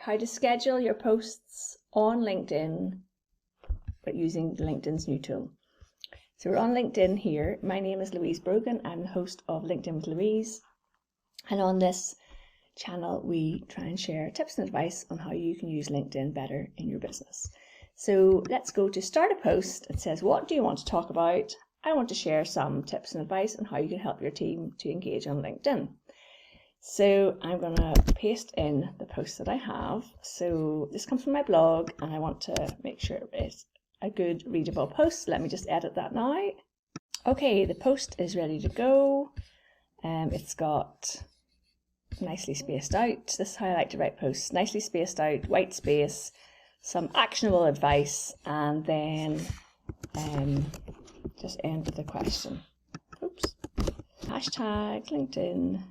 how to schedule your posts on LinkedIn, but using LinkedIn's new tool. So we're on LinkedIn here. My name is Louise Brogan. I'm the host of LinkedIn with Louise. And on this channel, we try and share tips and advice on how you can use LinkedIn better in your business. So let's go to start a post. It says, what do you want to talk about? I want to share some tips and advice on how you can help your team to engage on LinkedIn. So I'm going to paste in the post that I have. So this comes from my blog and I want to make sure it's a good readable post. Let me just edit that now. Okay, the post is ready to go. It's got nicely spaced out. This is how I like to write posts. Nicely spaced out, white space, some actionable advice, and then just end with a question. Oops. Hashtag LinkedIn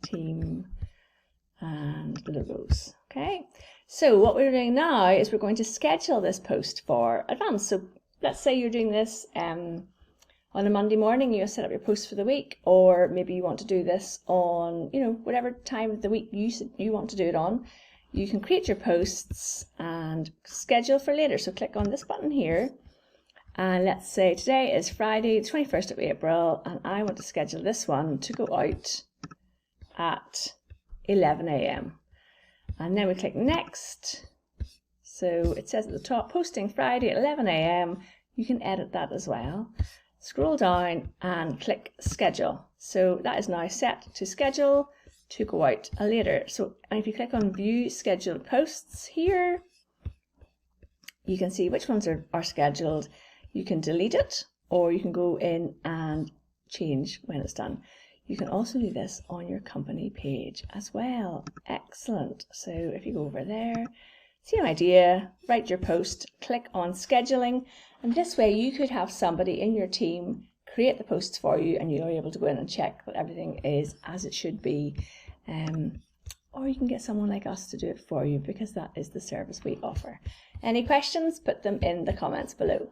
team and the logos. Okay, so what we're doing now is we're going to schedule this post for advance. So let's say you're doing this on a Monday morning, you set up your post for the week, or maybe you want to do this on, whatever time of the week you want to do it on. You can create your posts and schedule for later. So click on this button here. And let's say today is Friday, the 21st of April, and I want to schedule this one to go out at 11 a.m. And then we click next. So it says at the top, posting Friday at 11 a.m. You can edit that as well. Scroll down and click schedule. So that is now set to schedule to go out later. So if you click on view scheduled posts here, you can see which ones are scheduled. You can delete it, or you can go in and change when it's done. You can also do this on your company page as well. Excellent. So if you go over there, same idea, write your post, click on scheduling, and this way you could have somebody in your team create the posts for you and you're able to go in and check that everything is as it should be. Or you can get someone like us to do it for you, because that is the service we offer. Any questions? Put them in the comments below.